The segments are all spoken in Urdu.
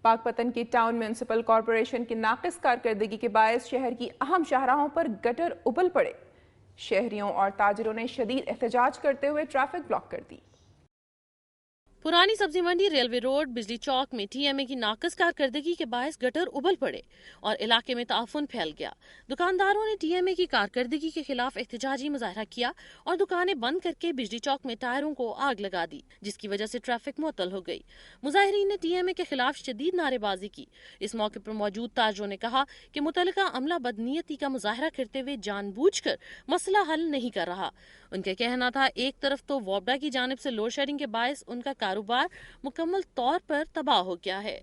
پاک پتن کی ٹاؤن میونسپل کارپوریشن کی ناقص کارکردگی کے باعث شہر کی اہم شاہراہوں پر گٹر ابل پڑے۔ شہریوں اور تاجروں نے شدید احتجاج کرتے ہوئے ٹریفک بلاک کر دی۔ پرانی سبزی منڈی، ریلوے روڈ، بجلی چوک میں ٹی ایم اے کی ناقص کارکردگی کے باعث گٹر ابل پڑے اور علاقے میں تعفن پھیل گیا۔ دکانداروں نے ٹی ایم اے کی کارکردگی کے خلاف احتجاجی مظاہرہ کیا اور دکانیں بند کر کے بجلی چوک میں ٹائروں کو آگ لگا دی، جس کی وجہ سے ٹریفک معطل ہو گئی۔ مظاہرین نے ٹی ایم اے کے خلاف شدید نعرے بازی کی۔ اس موقع پر موجود تاجروں نے کہا کہ متعلقہ عملہ بدنیتی کا مظاہرہ کرتے ہوئے جان بوجھ کر مسئلہ حل نہیں کر رہا۔ ان کا کہنا تھا ایک طرف تو وابڈا کی جانب سے لوڈ شیڈنگ کے باعث ان کا کاروبار مکمل طور پر تباہ ہو گیا ہے۔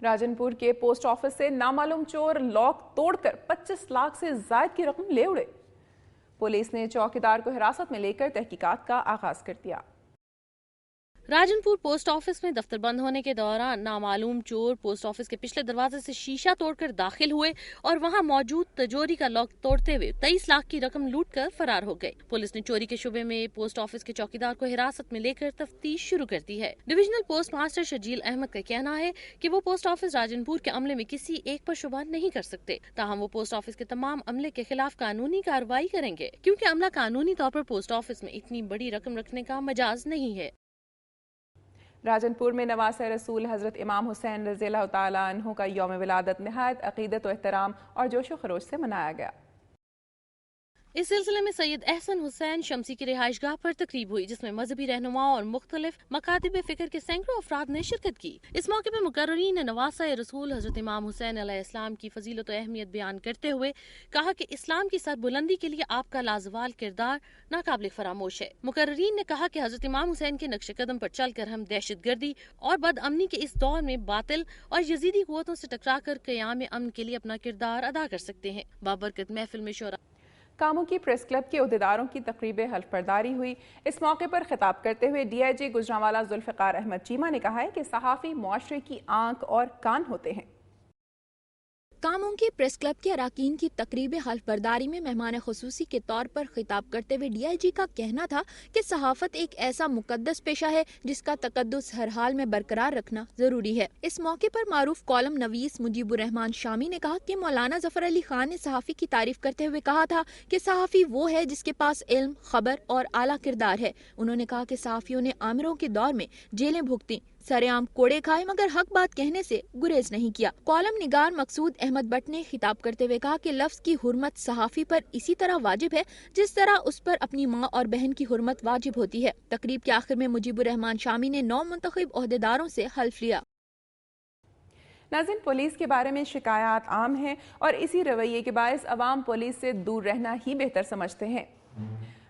راجن پور کے پوسٹ آفس سے نامعلوم چور لاک توڑ کر 25 لاکھ سے زائد کی رقم لے اڑے۔ پولیس نے چوکیدار کو حراست میں لے کر تحقیقات کا آغاز کر دیا۔ راجن پور پوسٹ آفس میں دفتر بند ہونے کے دوران نامعلوم چور پوسٹ آفس کے پچھلے دروازے سے شیشہ توڑ کر داخل ہوئے اور وہاں موجود تجوری کا لاک توڑتے ہوئے 23 لاکھ کی رقم لوٹ کر فرار ہو گئے۔ پولیس نے چوری کے شبے میں پوسٹ آفس کے چوکیدار کو حراست میں لے کر تفتیش شروع کر دی ہے۔ ڈویژنل پوسٹ ماسٹر شجیل احمد کا کہنا ہے کہ وہ پوسٹ آفس راجن پور کے عملے میں کسی ایک پر شبہ نہیں کر سکتے، تاہم وہ پوسٹ آفس کے تمام عملے کے خلاف قانونی کارروائی کریں گے، کیونکہ عملہ قانونی طور پر پوسٹ آفس میں اتنی بڑی رقم رکھنے کا مجاز نہیں ہے۔ راجن پور میں نواسہ رسول حضرت امام حسین رضی اللہ تعالیٰ عنہ کا یوم ولادت نہایت عقیدت و احترام اور جوش و خروش سے منایا گیا۔ اس سلسلے میں سید احسن حسین شمسی کی رہائش گاہ پر تقریب ہوئی، جس میں مذہبی رہنماؤں اور مختلف مکاتب فکر کے سینکڑوں افراد نے شرکت کی۔ اس موقع پر مقررین نے نواسہ رسول حضرت امام حسین علیہ السلام کی فضیلت و اہمیت بیان کرتے ہوئے کہا کہ اسلام کی سربلندی کے لیے آپ کا لازوال کردار ناقابل فراموش ہے۔ مقررین نے کہا کہ حضرت امام حسین کے نقش قدم پر چل کر ہم دہشت گردی اور بد امنی کے اس دور میں باطل اور یزیدی قوتوں سے ٹکرا کر قیام امن کے لیے اپنا کردار ادا کر سکتے ہیں۔ بابرکت محفل میں شورا کاموں کی پریس کلب کے عہدیداروں کی تقریب حلف برداری ہوئی۔ اس موقع پر خطاب کرتے ہوئے ڈی آئی جی گجرانوالہ ذوالفقار احمد چیمہ نے کہا ہے کہ صحافی معاشرے کی آنکھ اور کان ہوتے ہیں۔ کاموں کی پریس کلب کے اراکین کی تقریب حلف برداری میں مہمان خصوصی کے طور پر خطاب کرتے ہوئے ڈی آئی جی کا کہنا تھا کہ صحافت ایک ایسا مقدس پیشہ ہے جس کا تقدس ہر حال میں برقرار رکھنا ضروری ہے۔ اس موقع پر معروف کالم نویس مجیب الرحمان شامی نے کہا کہ مولانا ظفر علی خان نے صحافی کی تعریف کرتے ہوئے کہا تھا کہ صحافی وہ ہے جس کے پاس علم، خبر اور اعلیٰ کردار ہے۔ انہوں نے کہا کہ صحافیوں نے عامروں کے دور میں جیلیں بھگتیں، سرے عام کوڑے کھائے، مگر حق بات کہنے سے گریز نہیں کیا۔ کالم نگار مقصود احمد بٹ نے خطاب کرتے ہوئے کہا کہ لفظ کی حرمت صحافی پر اسی طرح واجب ہے جس طرح اس پر اپنی ماں اور بہن کی حرمت واجب ہوتی ہے۔ تقریب کے آخر میں مجیب الرحمان شامی نے 9 منتخب عہدیداروں سے حلف لیا۔ ناظرین، پولیس کے بارے میں شکایات عام ہیں اور اسی رویے کے باعث عوام پولیس سے دور رہنا ہی بہتر سمجھتے ہیں۔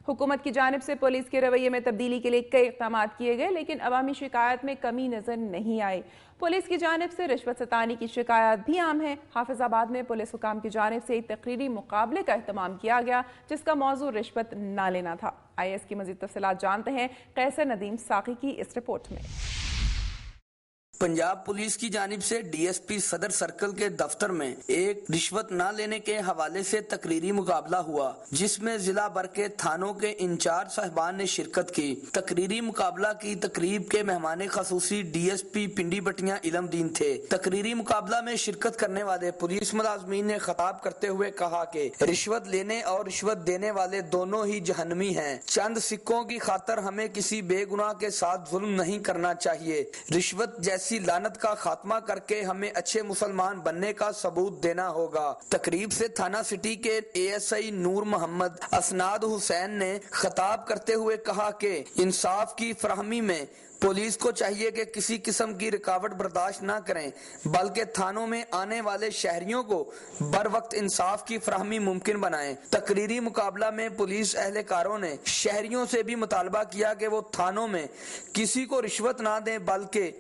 حکومت کی جانب سے پولیس کے رویے میں تبدیلی کے لیے کئی اقدامات کیے گئے، لیکن عوامی شکایات میں کمی نظر نہیں آئی۔ پولیس کی جانب سے رشوت ستانی کی شکایات بھی عام ہیں۔ حافظ آباد میں پولیس حکام کی جانب سے ایک تقریری مقابلے کا اہتمام کیا گیا جس کا موضوع رشوت نہ لینا تھا۔ آئی ایس کی مزید تفصیلات جانتے ہیں قیصر ندیم ساقی کی اس رپورٹ میں۔ پنجاب پولیس کی جانب سے ڈی ایس پی صدر سرکل کے دفتر میں ایک رشوت نہ لینے کے حوالے سے تقریری مقابلہ ہوا، جس میں ضلع بھر کے تھانوں کے انچارج صاحبان نے شرکت کی۔ تقریری مقابلہ کی تقریب کے مہمان خصوصی ڈی ایس پی پنڈی بٹیاں علم دین تھے۔ تقریری مقابلہ میں شرکت کرنے والے پولیس ملازمین نے خطاب کرتے ہوئے کہا کہ رشوت لینے اور رشوت دینے والے دونوں ہی جہنمی ہیں۔ چند سکوں کی خاطر ہمیں کسی بے گناہ کے ساتھ ظلم نہیں کرنا چاہیے۔ رشوت جیسی لعنت کا خاتمہ کر کے ہمیں اچھے مسلمان بننے کا ثبوت دینا ہوگا۔ تقریب سے تھانہ سٹی کے اے ایس آئی نور محمد اسناد حسین نے خطاب کرتے ہوئے کہا کہ انصاف کی فراہمی میں پولیس کو چاہیے کہ کسی قسم کی رکاوٹ برداشت نہ کریں، بلکہ تھانوں میں آنے والے شہریوں کو بر وقت انصاف کی فراہمی ممکن بنائیں۔ تقریری مقابلہ میں پولیس اہلکاروں نے شہریوں سے بھی مطالبہ کیا کہ وہ تھانوں میں کسی کو رشوت نہ دیں بلکہ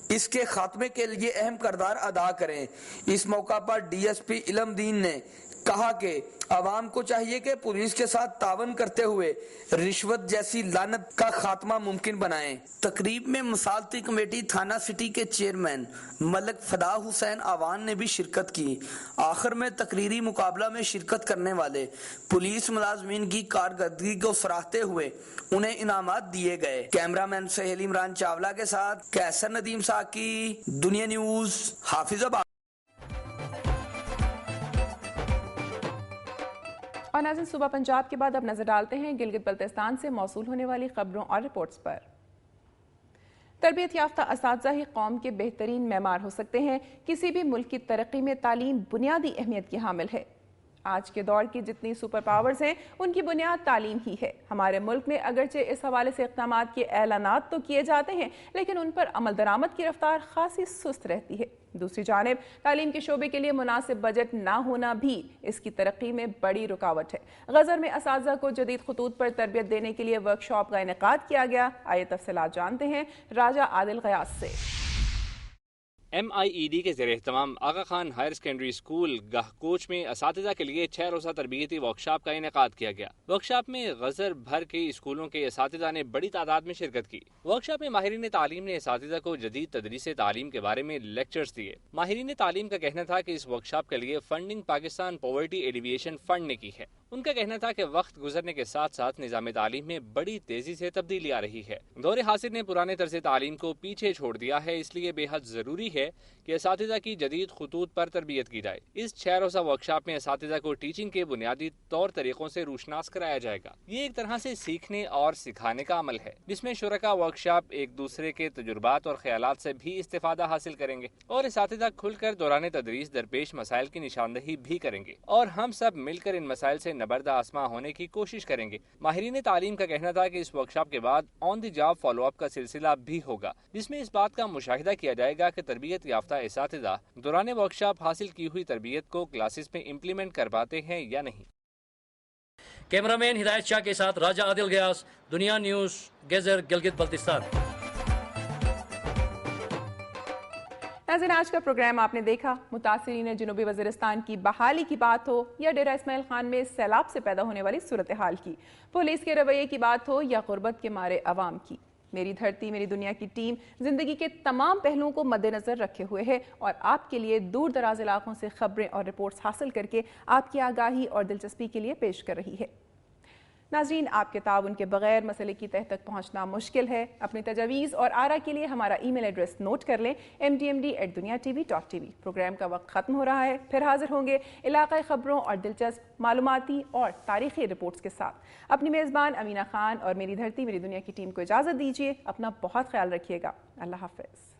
اس کے خاتمے کے لیے اہم کردار ادا کریں۔ اس موقع پر ڈی ایس پی علم دین نے کہا کہ عوام کو چاہیے کہ پولیس کے ساتھ تعاون کرتے ہوئے رشوت جیسی لعنت کا خاتمہ ممکن بنائیں۔ تقریب میں مصالحتی کمیٹی تھانہ سٹی کے چیئرمین ملک فدا حسین آوان نے بھی شرکت کی۔ آخر میں تقریری مقابلہ میں شرکت کرنے والے پولیس ملازمین کی کارکردگی کو سراہتے ہوئے انہیں انعامات دیے گئے۔ کیمرہ مین سہیل عمران چاولہ کے ساتھ کیسر ندیم ساکی، دنیا نیوز، حافظ آباد۔ اور ناظرین، صوبہ پنجاب کے بعد اب نظر ڈالتے ہیں گلگت بلتستان سے موصول ہونے والی خبروں اور رپورٹس پر۔ تربیت یافتہ اساتذہ ہی قوم کے بہترین معمار ہو سکتے ہیں۔ کسی بھی ملک کی ترقی میں تعلیم بنیادی اہمیت کی حامل ہے۔ آج کے دور کی جتنی سپر پاورز ہیں ان کی بنیاد تعلیم ہی ہے۔ ہمارے ملک میں اگرچہ اس حوالے سے اقدامات کے اعلانات تو کیے جاتے ہیں لیکن ان پر عمل درآمد کی رفتار خاصی سست رہتی ہے۔ دوسری جانب تعلیم کے شعبے کے لیے مناسب بجٹ نہ ہونا بھی اس کی ترقی میں بڑی رکاوٹ ہے۔ غزر میں اساتذہ کو جدید خطوط پر تربیت دینے کے لیے ورکشاپ کا انعقاد کیا گیا۔ آئیے تفصیلات جانتے ہیں راجہ عادل غیاث سے۔ MIED کے زیر اہتمام آغا خان ہائر سیکنڈری اسکول گاہ کوچ میں اساتذہ کے لیے 6 روزہ تربیتی ورکشاپ کا انعقاد کیا گیا۔ ورکشاپ میں غزر بھر کے اسکولوں کے اساتذہ نے بڑی تعداد میں شرکت کی۔ ورکشاپ میں ماہرین تعلیم نے اساتذہ کو جدید تدریس تعلیم کے بارے میں لیکچرز دیے۔ ماہرین تعلیم کا کہنا تھا کہ اس ورکشاپ کے لیے funding Pakistan poverty alleviation fund نے کی ہے۔ ان کا کہنا تھا کہ وقت گزرنے کے ساتھ ساتھ نظام تعلیم میں بڑی تیزی سے تبدیلی آ رہی ہے۔ دور حاضر نے پرانے طرز تعلیم کو پیچھے چھوڑ دیا ہے، اس لیے بے حد ضروری ہے کہ اساتذہ کی جدید خطوط پر تربیت کی جائے۔ اس 6 روزہ ورکشاپ میں اساتذہ کو ٹیچنگ کے بنیادی طور طریقوں سے روشناس کرایا جائے گا۔ یہ ایک طرح سے سیکھنے اور سکھانے کا عمل ہے جس میں شرکاء ورکشاپ ایک دوسرے کے تجربات اور خیالات سے بھی استفادہ حاصل کریں گے اور اساتذہ کھل کر دوران تدریس درپیش مسائل کی نشاندہی بھی کریں گے اور ہم سب مل کر ان مسائل سے نبرد آسماں ہونے کی کوشش کریں گے۔ ماہرین تعلیم کا کہنا تھا کہ اس ورکشاپ کے بعد آن دی جاب فالو اپ کا سلسلہ بھی ہوگا جس میں اس بات کا مشاہدہ کیا جائے گا کہ تربیت یافتہ اساتذہ دوران ورکشاپ حاصل کی ہوئی تربیت کو کلاسز میں امپلیمنٹ کر پاتے ہیں یا نہیں۔ کیمرہ مین ہدایت شاہ کے ساتھ راجہ عادل غیاث، دنیا نیوز، گیزر، گلگت بلتستان۔ ناظرین، آج کا پروگرام آپ نے دیکھا۔ متاثرین جنوبی وزیرستان کی بحالی کی بات ہو یا ڈیرہ اسماعیل خان میں سیلاب سے پیدا ہونے والی صورتحال کی، پولیس کے رویے کی بات ہو یا غربت کے مارے عوام کی، میری دھرتی میری دنیا کی ٹیم زندگی کے تمام پہلوؤں کو مد نظر رکھے ہوئے ہے اور آپ کے لیے دور دراز علاقوں سے خبریں اور رپورٹس حاصل کر کے آپ کی آگاہی اور دلچسپی کے لیے پیش کر رہی ہے۔ ناظرین، آپ کے تعاون کے بغیر مسئلے کی تہہ تک پہنچنا مشکل ہے۔ اپنی تجاویز اور آرا کے لیے ہمارا ای میل ایڈریس نوٹ کر لیں، mdmd@duniatv.tv۔ پروگرام کا وقت ختم ہو رہا ہے، پھر حاضر ہوں گے علاقائی خبروں اور دلچسپ معلوماتی اور تاریخی رپورٹس کے ساتھ۔ اپنی میزبان امینہ خان اور میری دھرتی میری دنیا کی ٹیم کو اجازت دیجیے۔ اپنا بہت خیال رکھیے گا۔ اللہ حافظ۔